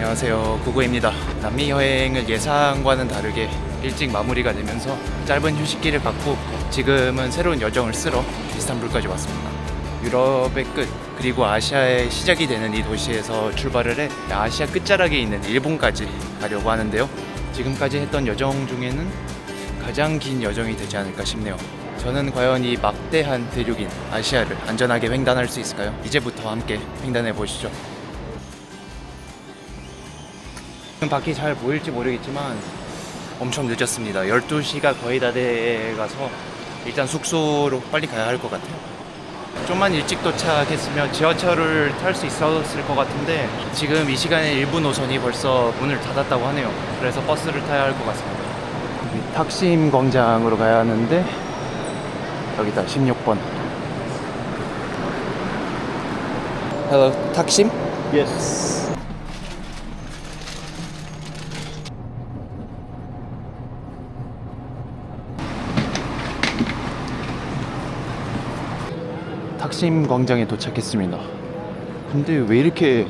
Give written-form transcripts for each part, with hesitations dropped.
안녕하세요, 구구입니다. 남미 여행을 예상과는 다르게 일찍 마무리가 되면서 짧은 휴식기를 갖고 지금은 새로운 여정을 쓰러 이스탄불까지 왔습니다. 유럽의 끝 그리고 아시아의 시작이 되는 이 도시에서 출발을 해 아시아 끝자락에 있는 일본까지 가려고 하는데요. 지금까지 했던 여정 중에는 가장 긴 여정이 되지 않을까 싶네요. 저는 과연 이 막대한 대륙인 아시아를 안전하게 횡단할 수 있을까요? 이제부터 함께 횡단해 보시죠. 밖이 잘 보일지 모르겠지만 엄청 늦었습니다. 12시가 거의 다 돼가서 일단 숙소로 빨리 가야 할 것 같아요. 좀만 일찍 도착했으면 지하철을 탈 수 있었을 것 같은데 지금 이 시간에 일부 노선이 벌써 문을 닫았다고 하네요. 그래서 버스를 타야 할 것 같습니다. 탁심 광장으로 가야 하는데 여기다 16번. Hello, 탁심? Yes. 탁심 광장에 도착했습니다. 근데 왜 이렇게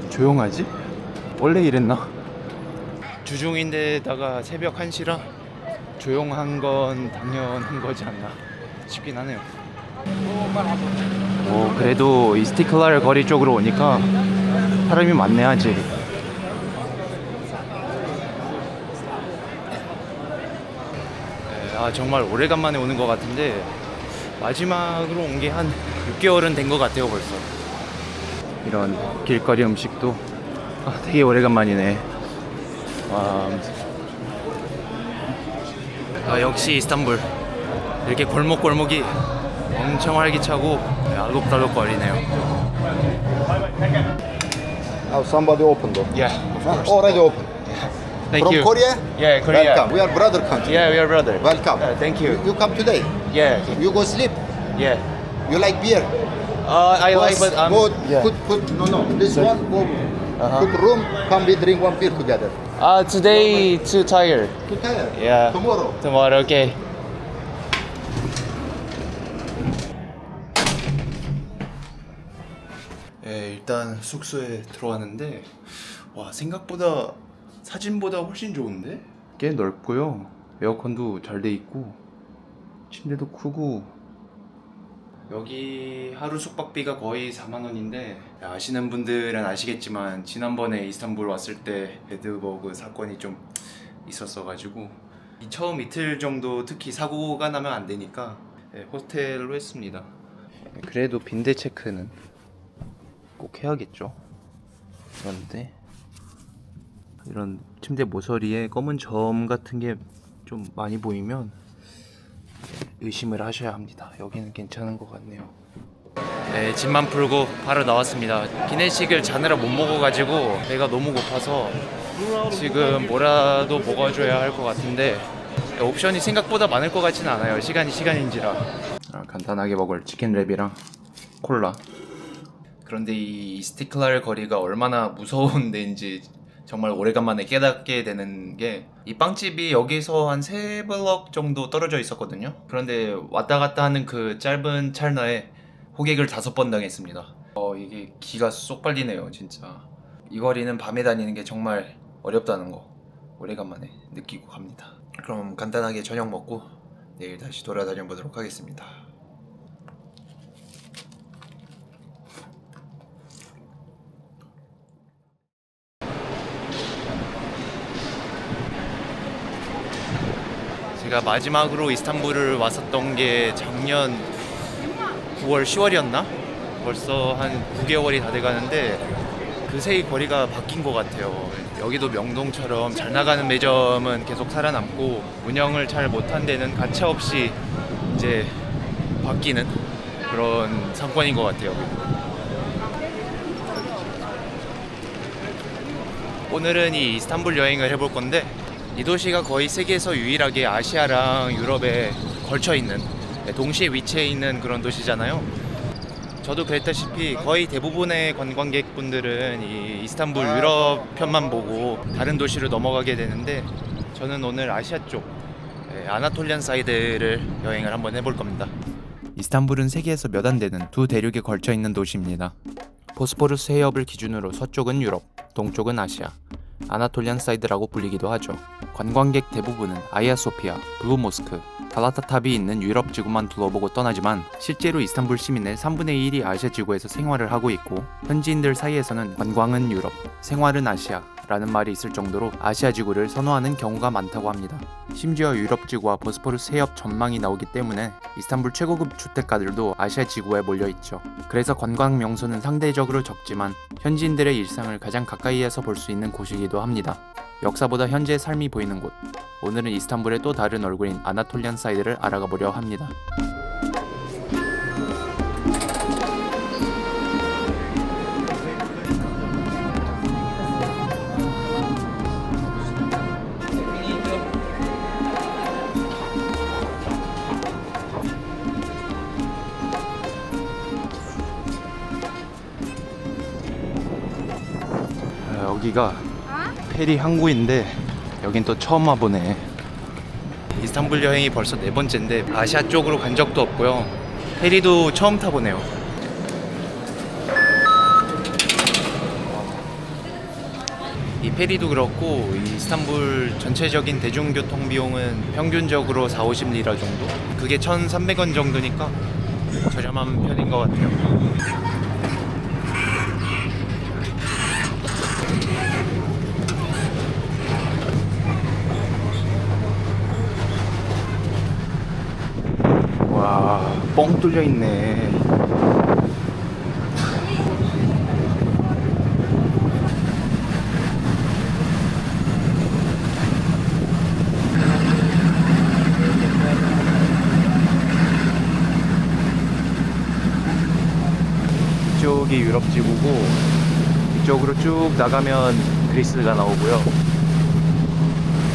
조용하지? 원래 이랬나? 주중인데다가 새벽 1시라 조용한 건 당연한 거지 않나 싶긴 하네요. 그래도 이스티클랄 거리 쪽으로 오니까 사람이 많네 아직. 정말 오래간만에 오는 것 같은데 마지막으로 온 게 한 6개월은 된 것 같아요 벌써. 이런 길거리 음식도 되게 오래간만이네. 역시 이스탄불 이렇게 골목골목이 엄청 활기차고 알록달록거리네요. Now somebody opened door. Yeah, of course. Already open. Thank From you. Korea? Yeah, Korea. Welcome. We are brother country. Yeah, we are brother. Welcome. Thank you. You come today. Yeah, You go sleep. yeah. You like beer? I like, but go yeah. put no. This one go put room. Come we drink one beer together. Today too tired. Too tired. Yeah. Tomorrow. Tomorrow, okay. 네, 일단 숙소에 들어왔는데 와, 생각보다 사진보다 훨씬 좋은데? 꽤 넓고요. 에어컨도 잘 돼 있고 침대도 크고. 여기 하루 숙박비가 거의 4만 원인데 아시는 분들은 아시겠지만 지난번에 이스탄불 왔을 때 베드버그 사건이 좀 있었어가지고 이 처음 이틀 정도 특히 사고가 나면 안 되니까 호텔로 했습니다. 그래도 빈대 체크는 꼭 해야겠죠. 그런데 이런 침대 모서리에 검은 점 같은 게 좀 많이 보이면 의심을 하셔야 합니다. 여기는 괜찮은 것 같네요. 네, 짐만 풀고 바로 나왔습니다. 기내식을 자느라 못 먹어가지고 배가 너무 고파서 지금 뭐라도 먹어줘야 할 것 같은데 옵션이 생각보다 많을 것 같지는 않아요. 시간인지라. 간단하게 먹을 치킨랩이랑 콜라. 그런데 이 이스티클랄 거리가 얼마나 무서운 데인지 정말 오래간만에 깨닫게 되는 게, 이 빵집이 여기서 한 3블럭 정도 떨어져 있었거든요. 그런데 왔다 갔다 하는 그 짧은 찰나에 호객을 5번 당했습니다. 이게 기가 쏙 빨리네요 진짜. 이 거리는 밤에 다니는 게 정말 어렵다는 거 오래간만에 느끼고 갑니다. 그럼 간단하게 저녁 먹고 내일 다시 돌아다녀 보도록 하겠습니다. 제가 마지막으로 이스탄불을 왔었던 게 작년 9월, 10월이었나? 벌써 한 9개월이 다 돼가는데 그새 이 거리가 바뀐 것 같아요. 여기도 명동처럼 잘 나가는 매점은 계속 살아남고 운영을 잘 못한 데는 가차없이 이제 바뀌는 그런 상권인 것 같아요. 오늘은 이 이스탄불 여행을 해볼 건데, 이 도시가 거의 세계에서 유일하게 아시아랑 유럽에 걸쳐있는, 동시에 위치해 있는 그런 도시잖아요. 저도 그랬다시피 거의 대부분의 관광객분들은 이 이스탄불 유럽 편만 보고 다른 도시로 넘어가게 되는데, 저는 오늘 아시아 쪽 아나톨리안 사이드를 여행을 한번 해볼 겁니다. 이스탄불은 세계에서 몇 안 되는 두 대륙에 걸쳐 있는 도시입니다. 보스포루스 해협을 기준으로 서쪽은 유럽, 동쪽은 아시아, 아나톨리안 사이드라고 불리기도 하죠. 관광객 대부분은 아이아소피아, 블루모스크, 갈라타탑이 있는 유럽 지구만 둘러보고 떠나지만 실제로 이스탄불 시민의 3분의 1이 아시아 지구에서 생활을 하고 있고 현지인들 사이에서는 관광은 유럽, 생활은 아시아 라는 말이 있을 정도로 아시아 지구를 선호하는 경우가 많다고 합니다. 심지어 유럽 지구와 보스포루스 해협 전망이 나오기 때문에 이스탄불 최고급 주택가들도 아시아 지구에 몰려 있죠. 그래서 관광 명소는 상대적으로 적지만 현지인들의 일상을 가장 가까이에서 볼 수 있는 곳이기도 합니다. 역사보다 현재의 삶이 보이는 곳. 오늘은 이스탄불의 또 다른 얼굴인 아나톨리안 사이드를 알아가 보려 합니다. 여기가 페리 항구인데 여긴 또 처음 와보네. 이스탄불 여행이 벌써 4번째인데 아시아 쪽으로 간 적도 없고요. 페리도 처음 타보네요. 이 페리도 그렇고 이 이스탄불 전체적인 대중교통 비용은 평균적으로 4-50리라 정도? 그게 1,300원 정도니까 저렴한 편인 것 같아요. 와, 뻥 뚫려 있네. 이쪽이 유럽 지구고 이쪽으로 쭉 나가면 그리스가 나오고요.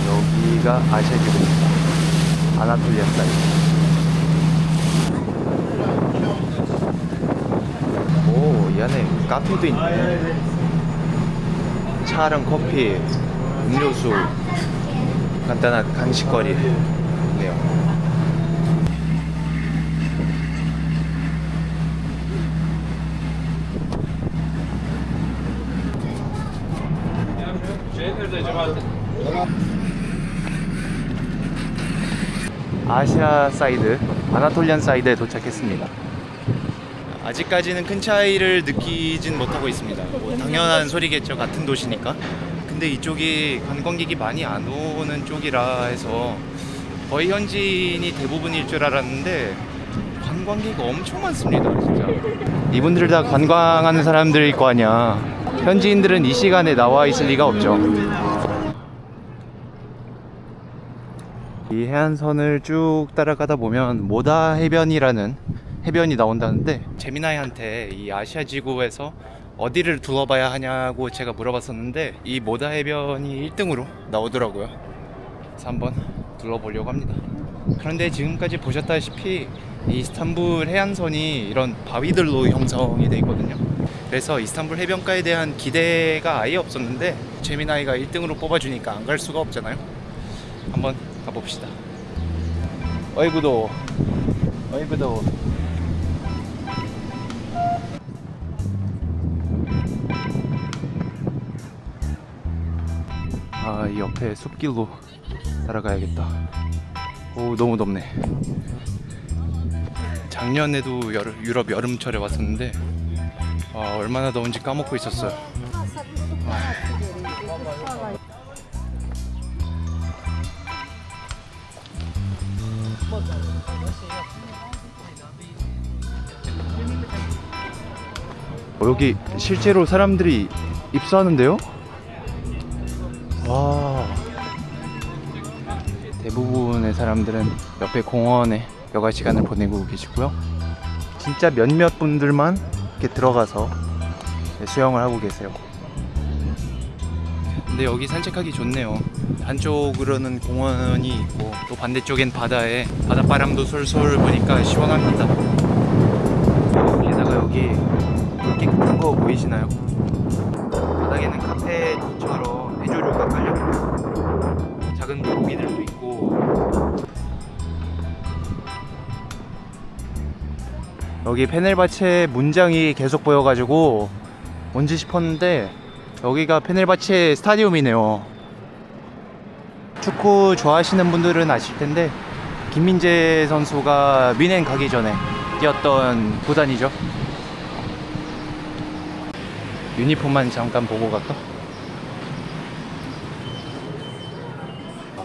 여기가 아시아 지구입니다. 아나톨리아 사이드. 오, 이 안에 카페도 있네. 차랑 커피, 음료수, 간단한 간식거리 있네요. 아시아 사이드, 아나톨리안 사이드에 도착했습니다. 아직까지는 큰 차이를 느끼진 못하고 있습니다. 뭐 당연한 소리겠죠, 같은 도시니까. 근데 이쪽이 관광객이 많이 안 오는 쪽이라 해서 거의 현지인이 대부분일 줄 알았는데 관광객이 엄청 많습니다, 진짜. 이분들 다 관광하는 사람들일 거 아니야. 현지인들은 이 시간에 나와 있을 리가 없죠. 이 해안선을 쭉 따라가다 보면 모다 해변이라는 해변이 나온다는데 재미나이한테 이 아시아 지구에서 어디를 둘러봐야 하냐고 제가 물어봤었는데 이 모다 해변이 1등으로 나오더라고요. 그래서 한번 둘러보려고 합니다. 그런데 지금까지 보셨다시피 이 이스탄불 해안선이 이런 바위들로 형성이 되어 있거든요. 그래서 이스탄불 해변가에 대한 기대가 아예 없었는데 재미나이가 1등으로 뽑아주니까 안 갈 수가 없잖아요. 한번 가봅시다. 어이구 더워. 어이구 더워. 아, 이 옆에 숲길로 따라가야겠다. 오, 너무 덥네. 작년에도 유럽 여름철에 왔었는데 얼마나 더운지 까먹고 있었어요. 여기 실제로 사람들이 입수하는데요? 와, 대부분의 사람들은 옆에 공원에 여가 시간을 보내고 계시고요. 진짜 몇몇 분들만 이렇게 들어가서 수영을 하고 계세요. 근데 여기 산책하기 좋네요. 한쪽으로는 공원이 있고 또 반대쪽엔 바다에 바닷바람도 솔솔 부니까 시원합니다. 게다가 여기 물 깨끗한 거 보이시나요? 바닥에는 카페처럼 해조류가 깔려있고 작은 물고기들도 있고 여기 페넬바체 문장이 계속 보여가지고 뭔지 싶었는데 여기가 페네르바체 스타디움이네요. 축구 좋아하시는 분들은 아실 텐데 김민재 선수가 뮌헨 가기 전에 뛰었던 구단이죠. 유니폼만 잠깐 보고 갈까?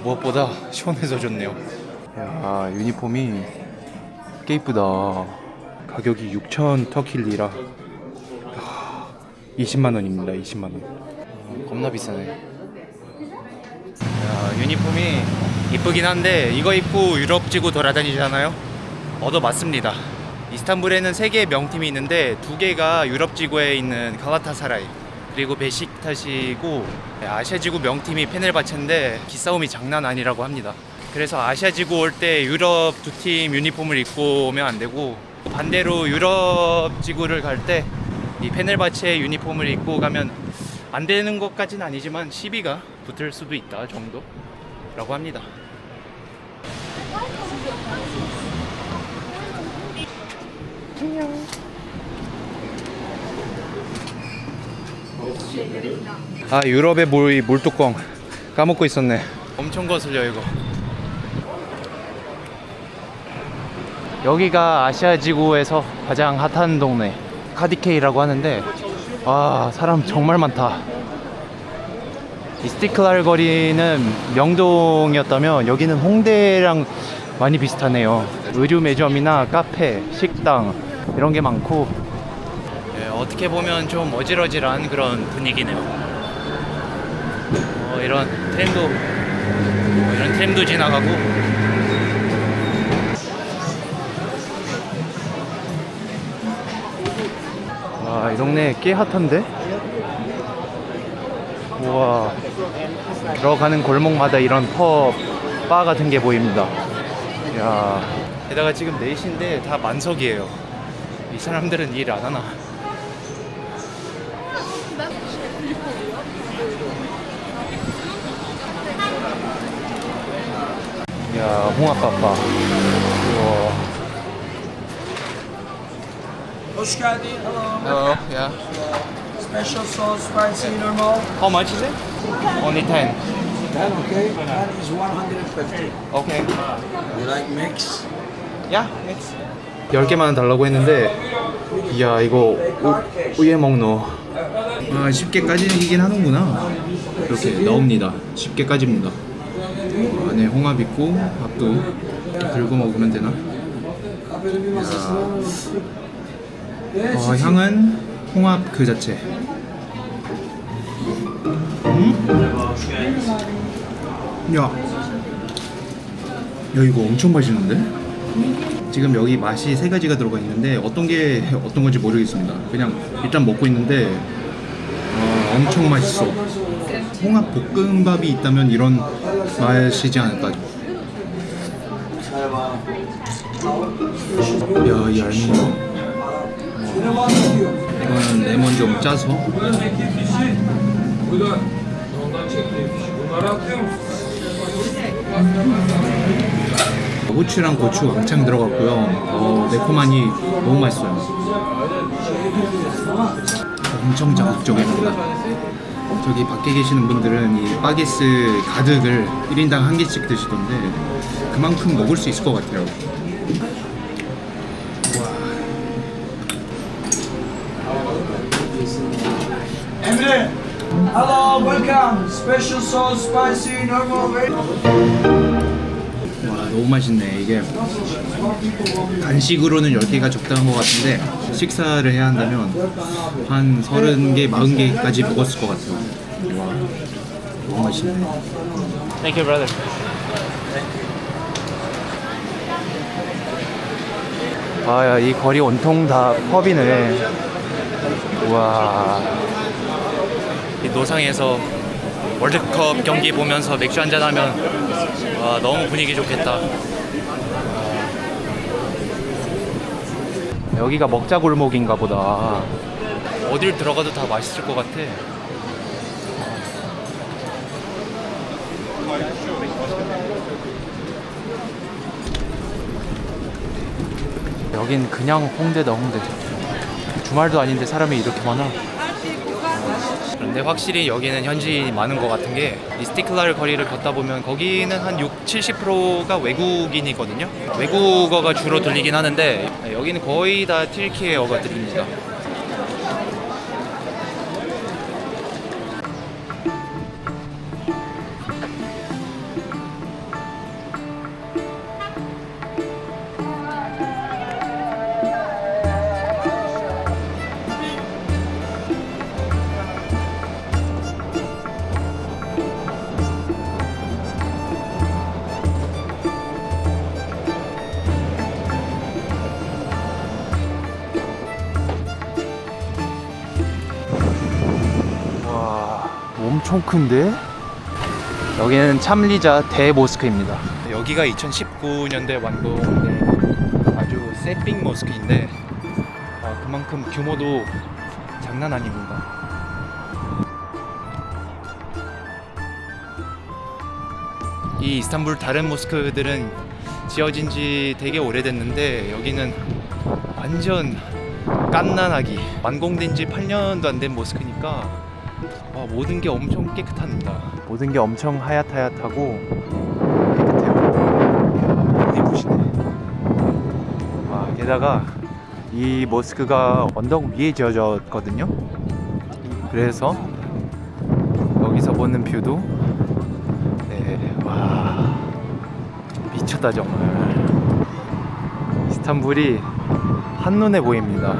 무엇보다 시원해서 좋네요. 야, 유니폼이 꽤 이쁘다. 가격이 6,000 터키 리라. 20만 원입니다. 20만 원. 겁나 비싸네. 야, 유니폼이 이쁘긴 한데 이거 입고 유럽 지구 돌아다니잖아요. 얻어맞습니다. 이스탄불에는 3개의 명팀이 있는데 2개가 유럽 지구에 있는 갈라타사라이 그리고 베식타시고, 아시아 지구 명팀이 페네르바체인데 기싸움이 장난 아니라고 합니다. 그래서 아시아 지구 올 때 유럽 2팀 유니폼을 입고 오면 안 되고, 반대로 유럽 지구를 갈 때 이 페네르바체 유니폼을 입고 가면 안 되는 것까지는 아니지만 시비가 붙을 수도 있다 정도라고 합니다. 아, 유럽의 물뚜껑 까먹고 있었네. 엄청 거슬려 이거. 여기가 아시아 지구에서 가장 핫한 동네 카디케이라고 하는데, 와, 사람 정말 많다. 이스티클랄 거리는 명동이었다면 여기는 홍대랑 많이 비슷하네요. 의류 매점이나 카페, 식당 이런 게 많고, 어떻게 보면 좀 어질어질한 그런 분위기네요. 이런 트램도 지나가고. 와, 이 동네 꽤 핫한데? 우와, 들어가는 골목마다 이런 펍, 바 같은 게 보입니다. 야, 게다가 지금 4시인데 다 만석이에요. 이 사람들은 일 안 하나? 야, 홍합밥바. 우와. Hoş geldin. Hello. Hello, yeah. Special sauce, spicy, normal. How much is it? Only 10. 10, okay. That is 150. Okay. You like mix? Yeah, mix. 10개만 달라고 했는데, 이야, 이거 우에 먹노. 아, 10개까지이긴 하는구나. 이렇게 나옵니다. 10개까지입니다. 안에 홍합 있고 밥도 들고 먹으면 되나? 향은 홍합 그 자체. 야, 이거 엄청 맛있는데? 지금 여기 맛이 3가지가 들어가 있는데 어떤 게 어떤 건지 모르겠습니다. 그냥 일단 먹고 있는데 엄청 맛있어. 홍합 볶음밥이 있다면 이런 맛이지 않을까. 야, 이 알몸. 이거는 레몬 좀 짜서. 후추랑 고추 왕창 들어갔고요. 매콤하니 너무 맛있어요. 엄청 자극적입니다. 저기 밖에 계시는 분들은 이 바게스 가득을 1인당 1개씩 드시던데 그만큼 먹을 수 있을 것 같아요. Emre. Hello, welcome. Special sauce, spicy, normal. 와, 너무 맛있네. 이게 간식으로는 10개가 적당한 것 같은데 식사를 해야 한다면 한 30개, 40개까지 먹었을 것 같아요. 와, 너무 맛있네. Thank you, brother. 아, 야, 이 거리 온통 다 펍이네. 우와. 이 노상에서 월드컵 경기 보면서 맥주 한잔 하면 와, 너무 분위기 좋겠다. 여기가 먹자 골목인가 보다. 어딜 들어가도 다 맛있을 것 같아. 여긴 그냥 홍대다, 홍대. 주말도 아닌데 사람이 이렇게 많아. 근데 확실히 여기는 현지인이 많은 것 같은 게 이스티클랄 거리를 걷다 보면 거기는 한 70%가 외국인이거든요. 외국어가 주로 들리긴 하는데 여기는 거의 다 튀르키예어가 들립니다. 엄청 큰데? 여기는 참리자 대모스크입니다. 여기가 2019년대 완공된 아주 새빙 모스크인데 그만큼 규모도 장난 아닙니다. 이 이스탄불 다른 모스크들은 지어진 지 되게 오래됐는데 여기는 완전 깐난하기 완공된 지 8년도 안 된 모스크니까 모든 게 엄청 깨끗합니다. 모든 게 엄청 하얗하얗하고 깨끗해요. 눈이 부시네. 게다가 이 모스크가 언덕 위에 지어졌거든요. 그래서 여기서 보는 뷰도 미쳤다 정말. 이스탄불이 한눈에 보입니다.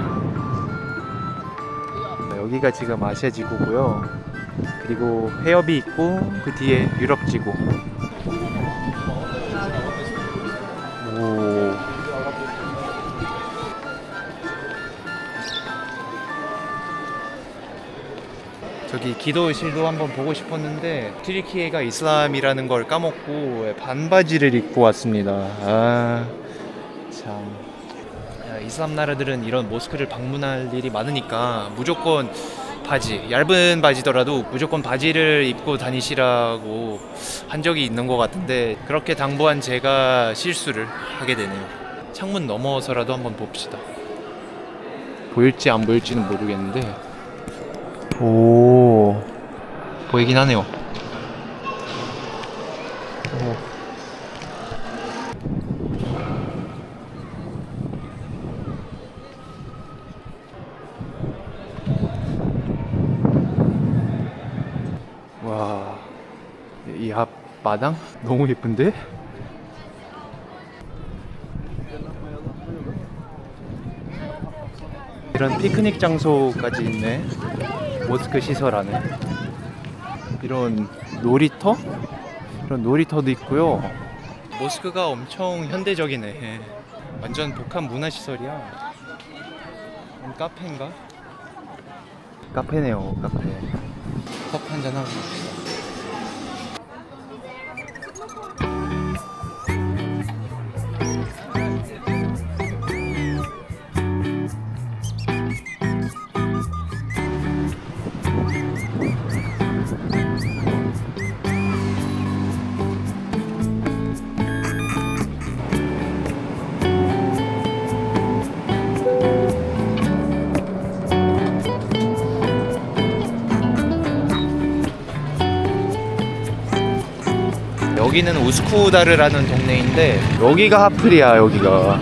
여기가 지금 아시아 지구고요. 그리고 해협이 있고 그 뒤에 유럽 지구. 오. 저기 기도실도 한번 보고 싶었는데 튀르키예가 이슬람이라는 걸 까먹고 반바지를 입고 왔습니다. 참. 이슬람 나라들은 이런 모스크를 방문할 일이 많으니까 무조건 바지, 얇은 바지더라도 무조건 바지를 입고 다니시라고 한 적이 있는 것 같은데 그렇게 당부한 제가 실수를 하게 되네요. 창문 넘어서라도 한번 봅시다. 보일지 안 보일지는 모르겠는데 오, 보이긴 하네요. 와, 이 앞 마당 너무 예쁜데? 이런 피크닉 장소까지 있네. 모스크 시설 안에 이런 놀이터? 이런 놀이터도 있고요. 모스크가 엄청 현대적이네. 완전 복합 문화시설이야. 카페인가? 카페네요, 카페. 커피 한잔 하고 갑시다. 여기는 우스쿠다르라는 동네인데 여기가 하플이야. 여기가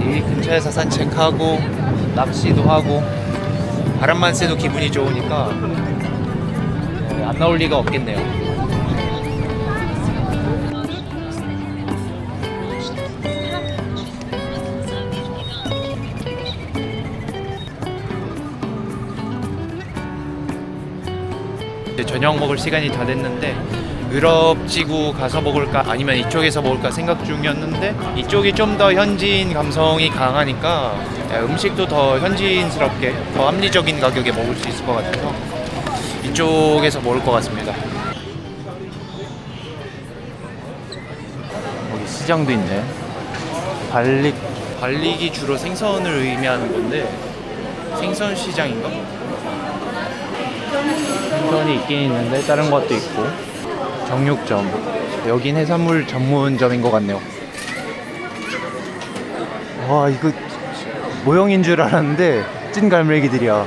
이 근처에서 산책하고 낚시도 하고 바람만 쐬도 기분이 좋으니까 안 나올 리가 없겠네요. 이제 저녁 먹을 시간이 다 됐는데 유럽 지구 가서 먹을까 아니면 이쪽에서 먹을까 생각 중이었는데 이쪽이 좀 더 현지인 감성이 강하니까 음식도 더 현지인스럽게 더 합리적인 가격에 먹을 수 있을 것 같아서 이쪽에서 먹을 것 같습니다. 여기 시장도 있네. 발릭이 주로 생선을 의미하는 건데 생선 시장인가? 생선이 있긴 있는데 다른 것도 있고 정육점. 여긴 해산물 전문점인 것 같네요. 와, 이거 모형인 줄 알았는데 찐 갈매기들이야.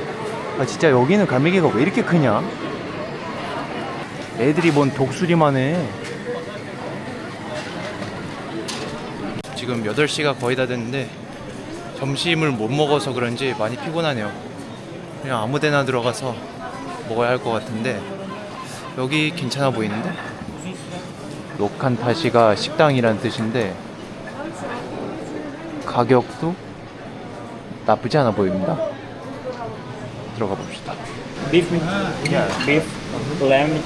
아 진짜 여기는 갈매기가 왜 이렇게 크냐? 애들이 뭔 독수리만 해. 지금 8시가 거의 다 됐는데 점심을 못 먹어서 그런지 많이 피곤하네요. 그냥 아무 데나 들어가서 먹어야 할 것 같은데 여기 괜찮아 보이는데? 노칸타시가 식당이란 뜻인데 가격도 나쁘지 않아 보입니다. 들어가 봅시다. Beef, yeah, beef, lamb.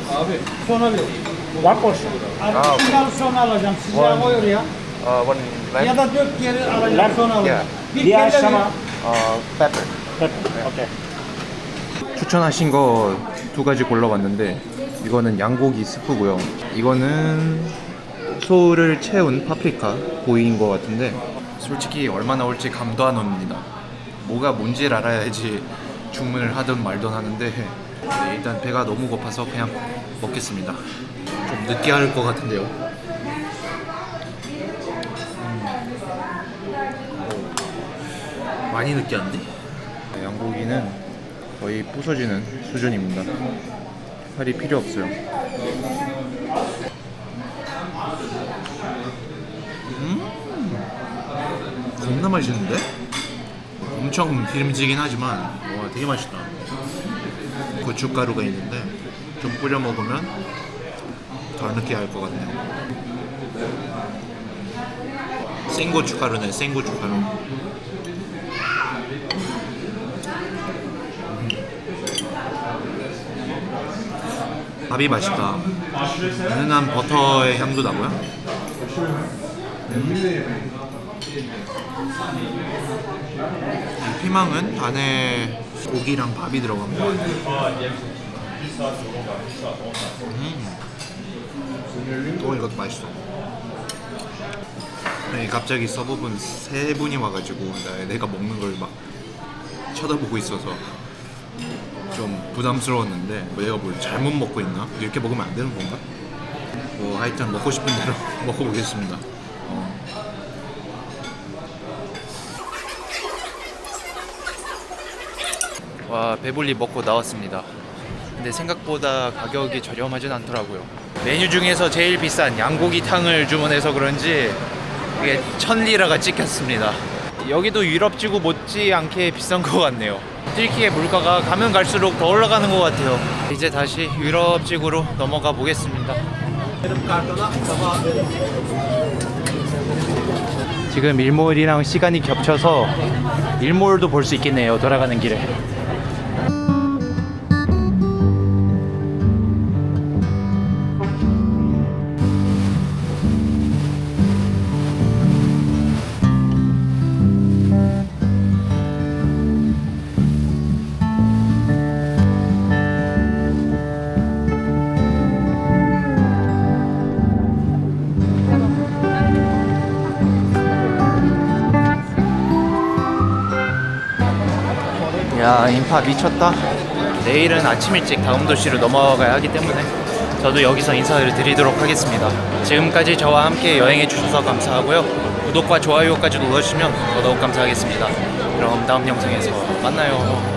One portion. Final son alacağım. Size koy oraya. One Ya da 4 kere alacağım Lamb. son alacağım. Yeah. Bir Diğer kere sama. pepper. Pepper. Okay. 추천하신 거 2가지 골라봤는데 이거는 양고기 스프고요. 이거는 소를 채운 파프리카 고기인 것 같은데 솔직히 얼마 나올지 감도 안 옵니다. 뭐가 뭔지를 알아야지 주문을 하든 말든 하는데 네, 일단 배가 너무 고파서 그냥 먹겠습니다. 좀 느끼할 것 같은데요. 많이 느끼한데? 양고기는 거의 부서지는 수준입니다. 살이 필요 없어요. 겁나 맛있는데? 엄청 기름지긴 하지만 와 되게 맛있다. 고춧가루가 있는데 좀 뿌려 먹으면 덜 느끼할 것 같네요. 생고춧가루네, 생고춧가루. 밥이 맛있다. 은은한 버터의 향도 나고요. 이 피망은 안에 고기랑 밥이 들어갑니다. 이것도 맛있어. 네, 갑자기 서브분 3분이 와가지고 내가 먹는 걸 막 쳐다보고 있어서 좀 부담스러웠는데 내가 뭘 잘못 먹고 있나? 이렇게 먹으면 안 되는 건가? 뭐 하여튼 먹고 싶은 대로 먹어보겠습니다. 와, 배불리 먹고 나왔습니다. 근데 생각보다 가격이 저렴하진 않더라고요. 메뉴 중에서 제일 비싼 양고기탕을 주문해서 그런지 이게 1000리라가 찍혔습니다. 여기도 유럽지구 못지않게 비싼 것 같네요. 튀르키예 물가가 가면 갈수록 더 올라가는 것 같아요. 이제 다시 유럽지구로 넘어가 보겠습니다. 지금 일몰이랑 시간이 겹쳐서 일몰도 볼 수 있겠네요. 돌아가는 길에. 야, 인파 미쳤다. 내일은 아침 일찍 다음 도시로 넘어가야 하기 때문에 저도 여기서 인사를 드리도록 하겠습니다. 지금까지 저와 함께 여행해 주셔서 감사하고요. 구독과 좋아요까지 눌러주시면 더더욱 감사하겠습니다. 그럼 다음 영상에서 만나요.